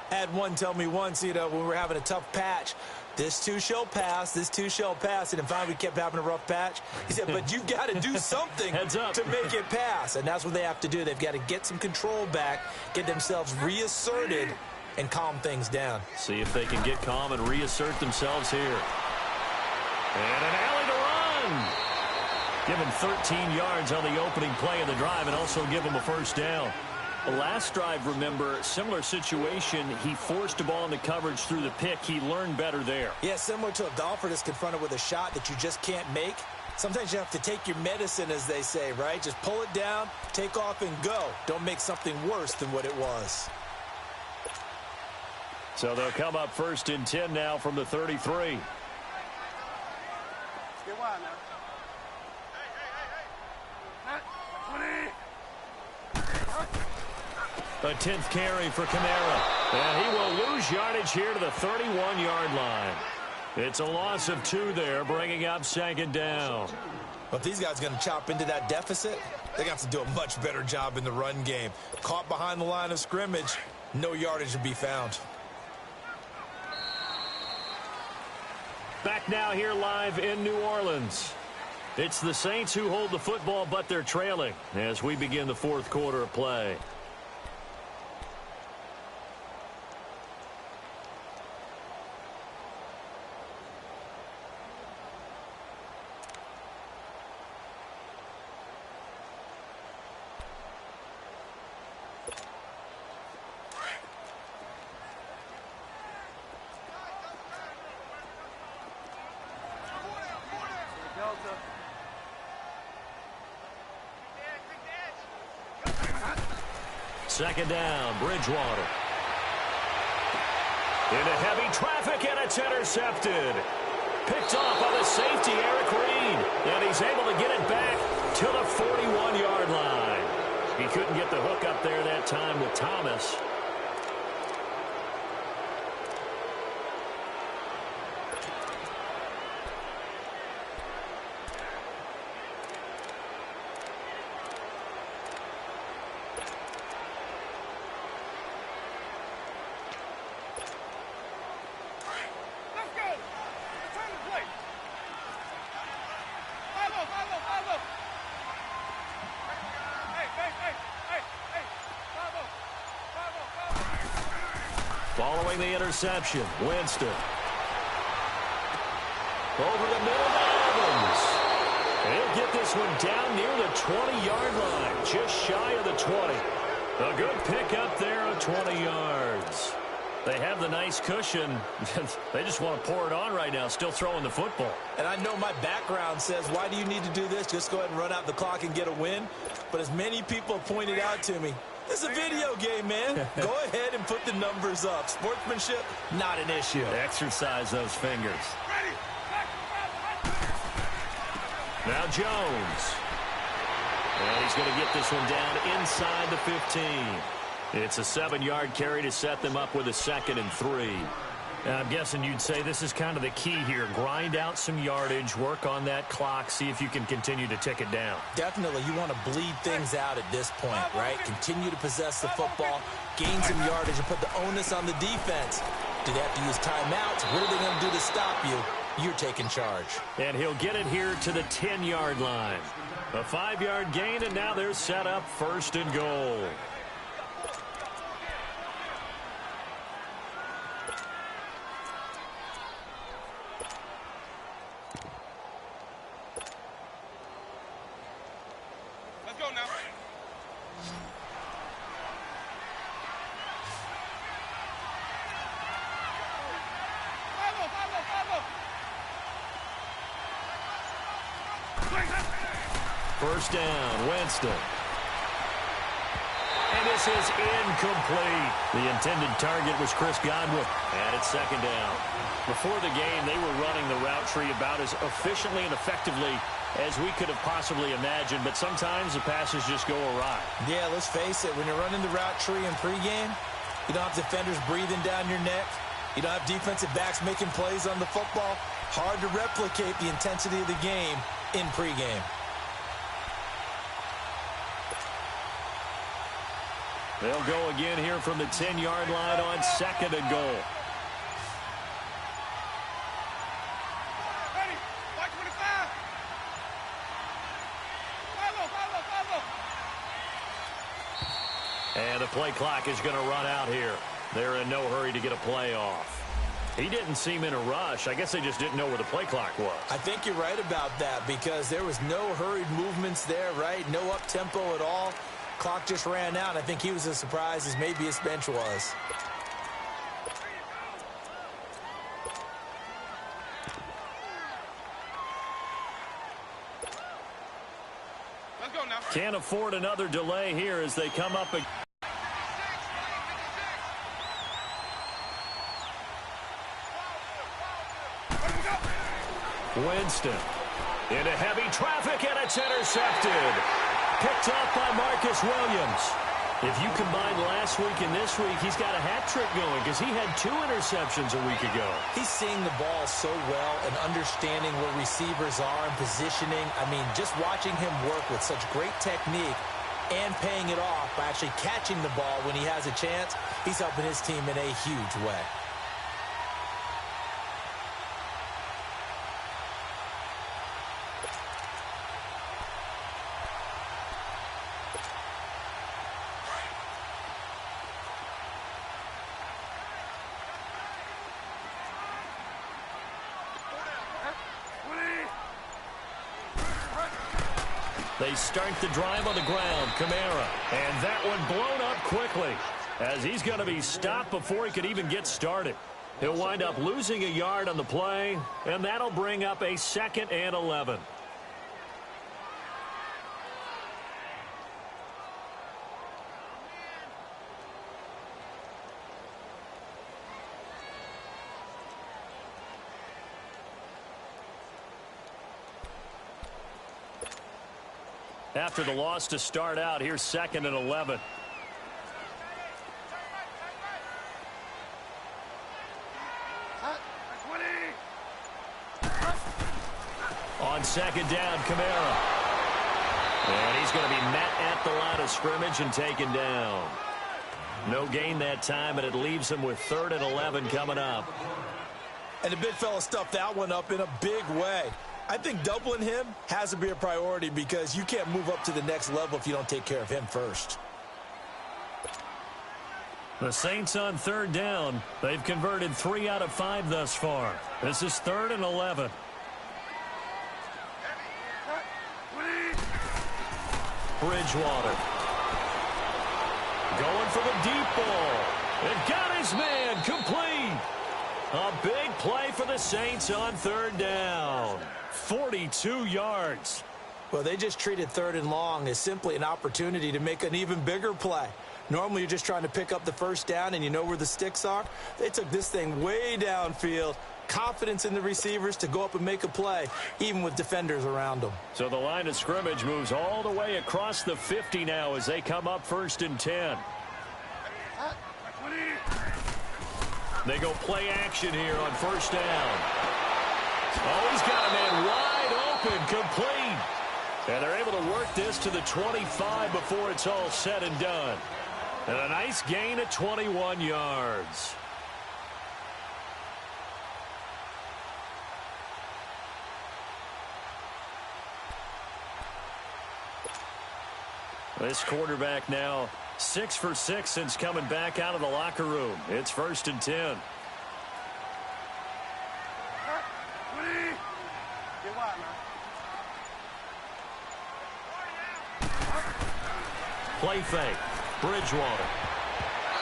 I had one tell me once, when we were having a tough patch, this too shall pass, this too shall pass. And finally we kept having a rough patch. He said, but you got to do something to make it pass. And that's what they have to do. They've got to get some control back, get themselves reasserted, and calm things down. See if they can get calm and reassert themselves here. And an alley to run. Give him 13 yards on the opening play of the drive and also give him a first down. The last drive, remember, similar situation. He forced a ball into coverage through the pick. He learned better there. Yeah, similar to a golfer that's confronted with a shot that you just can't make. Sometimes you have to take your medicine, as they say, right? Just pull it down, take off, and go. Don't make something worse than what it was. So they'll come up 1st and 10 now from the 33. Get wild now. A 10th carry for Kamara. And he will lose yardage here to the 31-yard line. It's a loss of 2 there, bringing up 2nd down. But if these guys are going to chop into that deficit, they got to do a much better job in the run game. Caught behind the line of scrimmage, no yardage to be found. Back now here live in New Orleans. It's the Saints who hold the football, but they're trailing as we begin the 4th quarter of play. Second down, Bridgewater. Into heavy traffic, and it's intercepted. Picked off by the safety, Eric Reed. And he's able to get it back to the 41-yard line. He couldn't get the hook up there that time with Thomas. Following the interception, Winston. Over the middle to Evans. He'll get this one down near the 20-yard line, just shy of the 20. A good pickup there of 20 yards. They have the nice cushion. They just want to pour it on right now, still throwing the football. And I know my background says, why do you need to do this? Just go ahead and run out the clock and get a win. But as many people pointed out to me, this is a video game, man. Go ahead and put the numbers up. Sportsmanship, not an issue. Exercise those fingers. Now Jones. And he's going to get this one down inside the 15. It's a 7-yard carry to set them up with a 2nd and 3. I'm guessing you'd say this is kind of the key here. Grind out some yardage, work on that clock, see if you can continue to tick it down. Definitely. You want to bleed things out at this point, right? Continue to possess the football, gain some yardage, and put the onus on the defense. Do they have to use timeouts? What are they going to do to stop you? You're taking charge. And he'll get it here to the 10-yard line. A 5-yard gain, and now they're set up 1st and goal. First down, Winston. And this is incomplete. The intended target was Chris Godwin. And it's 2nd down. Before the game, they were running the route tree about as efficiently and effectively as we could have possibly imagined. But sometimes the passes just go awry. Yeah, let's face it. When you're running the route tree in pregame, you don't have defenders breathing down your neck. You don't have defensive backs making plays on the football. Hard to replicate the intensity of the game in pregame. They'll go again here from the 10-yard line on 2nd and goal. Ready. Watch 25. And the play clock is going to run out here. They're in no hurry to get a play off. He didn't seem in a rush. I guess they just didn't know where the play clock was. I think you're right about that because there was no hurried movements there, right? No up-tempo at all. Clock just ran out. I think he was as surprised as maybe his bench was. Let's go now. Can't afford another delay here as they come up again. Winston into heavy traffic, and it's intercepted. Picked up by Marcus Williams. If you combine last week and this week, he's got a hat trick going because he had 2 interceptions a week ago. He's seeing the ball so well and understanding where receivers are and positioning. I mean, just watching him work with such great technique and paying it off by actually catching the ball when he has a chance, he's helping his team in a huge way. They start the drive on the ground. Kamara. And that one blown up quickly as he's going to be stopped before he could even get started. He'll wind up losing a yard on the play, and that'll bring up a 2nd and 11. After the loss to start out, here's 2nd and 11. On 2nd down, Kamara. And he's going to be met at the line of scrimmage and taken down. No gain that time, and it leaves him with 3rd and 11 coming up. And the big fella stuffed that one up in a big way. I think doubling him has to be a priority because you can't move up to the next level if you don't take care of him first. The Saints on 3rd down. They've converted 3 out of 5 thus far. This is 3rd and 11. Bridgewater. Going for the deep ball. It got his man complete. A big play for the Saints on 3rd down. 42 yards. Well, they just treated 3rd and long as simply an opportunity to make an even bigger play. Normally, you're just trying to pick up the 1st down and you know where the sticks are. They took this thing way downfield. Confidence in the receivers to go up and make a play, even with defenders around them. So the line of scrimmage moves all the way across the 50 now as they come up 1st and 10. They go play action here on 1st down. Oh, he's got a man wide open, complete. And they're able to work this to the 25 before it's all said and done. And a nice gain of 21 yards. This quarterback now 6 for 6 since coming back out of the locker room. It's 1st and 10. Play fake. Bridgewater.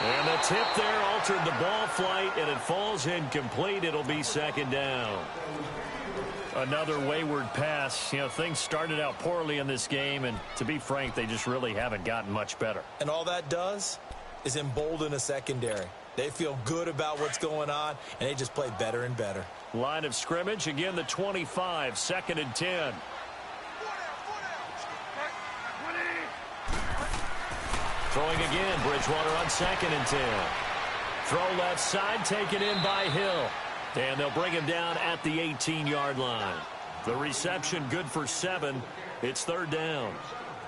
And the tip there altered the ball flight, and it falls incomplete. It'll be 2nd down. Another wayward pass. You know, things started out poorly in this game, and to be frank, they just really haven't gotten much better. And all that does is embolden a secondary. They feel good about what's going on, and they just play better and better. Line of scrimmage, again the 25, 2nd and 10. Throwing again, Bridgewater on 2nd and 10. Throw left side, taken in by Hill. And they'll bring him down at the 18-yard line. The reception good for 7. It's 3rd down.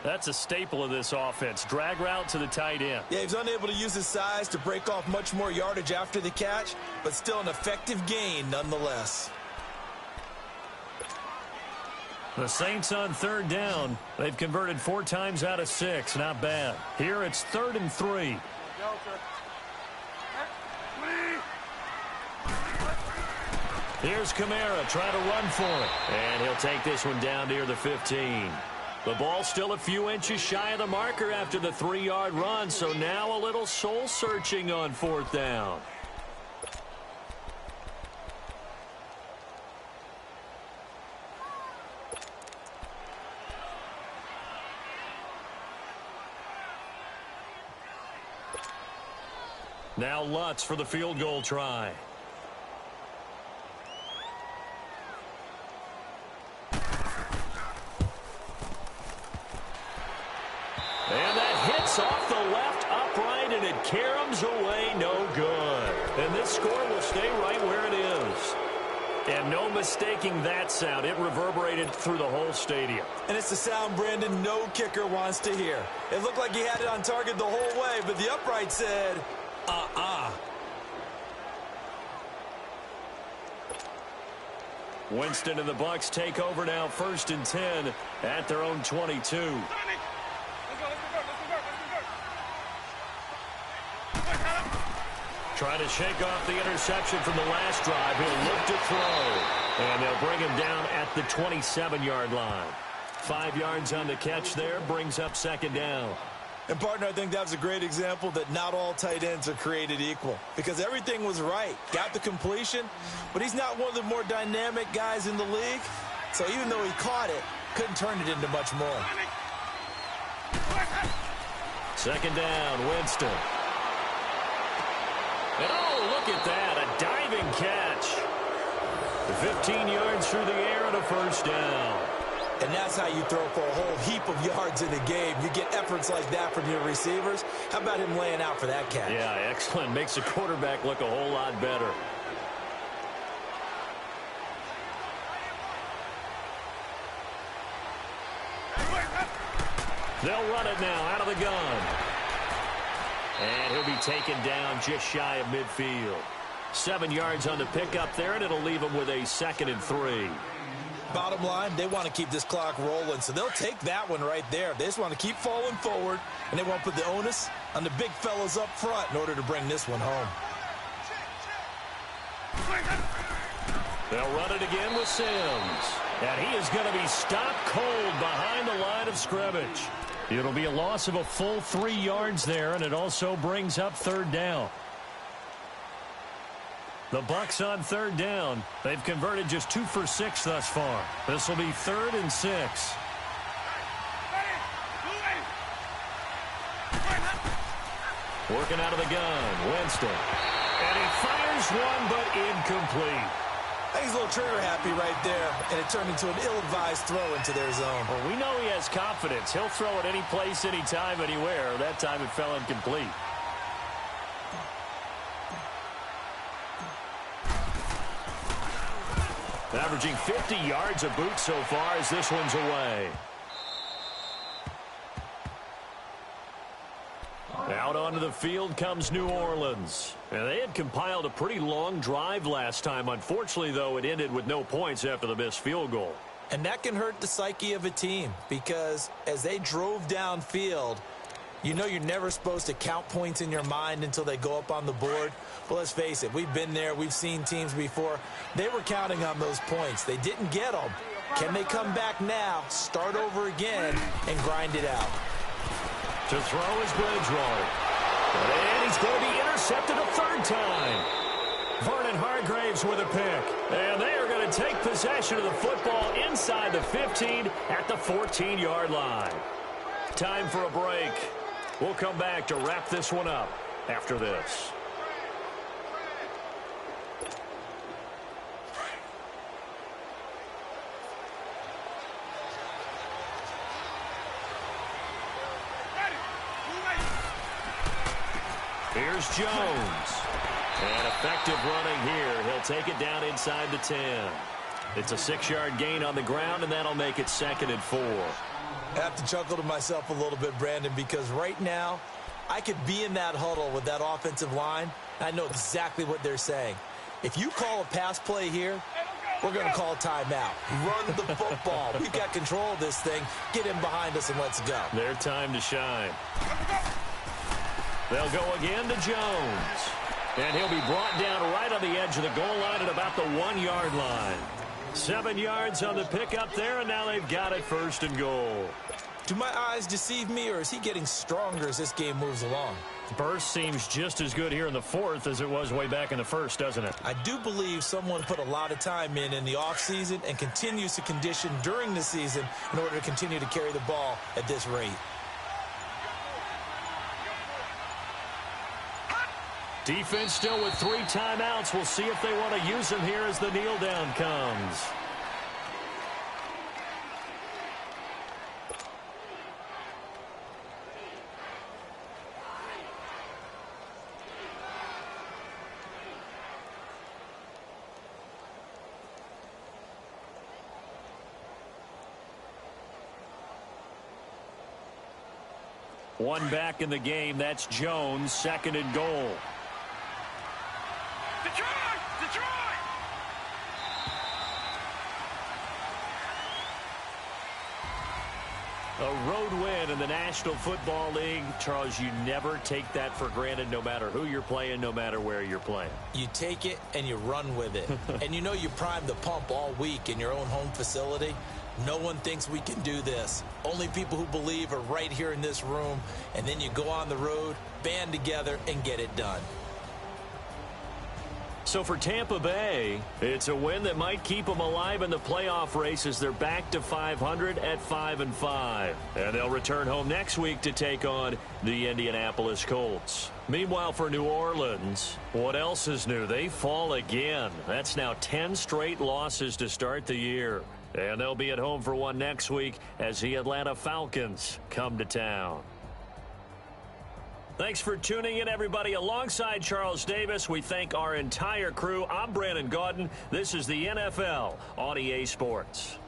That's a staple of this offense. Drag route to the tight end. Yeah, he's unable to use his size to break off much more yardage after the catch, but still an effective gain nonetheless. The Saints on 3rd down. They've converted 4 times out of 6. Not bad. Here it's 3rd and 3. Here's Kamara trying to run for it. And he'll take this one down near the 15. The ball still a few inches shy of the marker after the 3-yard run, so now a little soul-searching on 4th down. Now Lutz for the field goal try. And that hits off the left upright, and it caroms away, no good. And this score will stay right where it is. And no mistaking that sound. It reverberated through the whole stadium. And it's the sound, Brandon, no kicker wants to hear. It looked like he had it on target the whole way, but the upright said, Winston and the Bucs take over now, 1st and 10 at their own 22. Trying to shake off the interception from the last drive. He'll look to throw. And they'll bring him down at the 27-yard line. 5 yards on the catch there, brings up 2nd down. And, partner, I think that was a great example that not all tight ends are created equal. Because everything was right. Got the completion, but he's not one of the more dynamic guys in the league. So even though he caught it, couldn't turn it into much more. 2nd down, Winston. And oh, look at that, a diving catch. 15 yards through the air and a 1st down. And that's how you throw for a whole heap of yards in the game. You get efforts like that from your receivers. How about him laying out for that catch? Yeah, excellent. Makes the quarterback look a whole lot better. They'll run it now out of the gun. And he'll be taken down just shy of midfield. 7 yards on the pickup there, and it'll leave him with a 2nd and 3. Bottom line, they want to keep this clock rolling, so they'll take that one right there. They just want to keep falling forward, and they want to put the onus on the big fellas up front in order to bring this one home. They'll run it again with Sims. And he is going to be stopped cold behind the line of scrimmage. It'll be a loss of a full 3 yards there, and it also brings up 3rd down. The Bucs on 3rd down. They've converted just 2 for 6 thus far. This will be 3rd and 6. Working out of the gun, Winston. And he fires one, but incomplete. I think he's a little trigger happy right there, and it turned into an ill-advised throw into their zone. Well, we know he has confidence. He'll throw it any place, anytime, anywhere. That time it fell incomplete. Averaging 50 yards a boot so far as this one's away. Out onto the field comes New Orleans. And they had compiled a pretty long drive last time. Unfortunately, though, it ended with no points after the missed field goal. And that can hurt the psyche of a team because as they drove downfield, you know you're never supposed to count points in your mind until they go up on the board. Well, let's face it, we've been there. We've seen teams before. They were counting on those points. They didn't get them. Can they come back now, start over again, and grind it out? To throw is Bridgewater. And he's going to be intercepted a 3rd time. Vernon Hargraves with a pick. And they are going to take possession of the football inside the 15 at the 14-yard line. Time for a break. We'll come back to wrap this one up after this. Here's Jones. And effective running here. He'll take it down inside the 10. It's a 6-yard gain on the ground, and that'll make it 2nd and 4. I have to chuckle to myself a little bit, Brandon, because right now I could be in that huddle with that offensive line. I know exactly what they're saying. If you call a pass play here, we're going to call timeout. Run the football. We've got control of this thing. Get him behind us and let's go. Their time to shine. They'll go again to Jones. And he'll be brought down right on the edge of the goal line at about the 1-yard line. 7 yards on the pickup there, and now they've got it 1st and goal. Do my eyes deceive me, or is he getting stronger as this game moves along? Burst seems just as good here in the 4th as it was way back in the 1st, doesn't it? I do believe someone put a lot of time in the offseason and continues to condition during the season in order to continue to carry the ball at this rate. Defense still with 3 timeouts. We'll see if they want to use them here as the kneel down comes. One back in the game. That's Jones, 2nd and goal. Detroit! Detroit! A road win in the National Football League. Charles, you never take that for granted, no matter who you're playing, no matter where you're playing. You take it and you run with it. And you know you primed the pump all week in your own home facility. No one thinks we can do this. Only people who believe are right here in this room. And then you go on the road, band together, and get it done. So for Tampa Bay, it's a win that might keep them alive in the playoff race as they're back to 500 at 5-5. And they'll return home next week to take on the Indianapolis Colts. Meanwhile, for New Orleans, what else is new? They fall again. That's now 10 straight losses to start the year. And they'll be at home for one next week as the Atlanta Falcons come to town. Thanks for tuning in, everybody. Alongside Charles Davis, we thank our entire crew. I'm Brandon Gaudin. This is the NFL on EA Sports.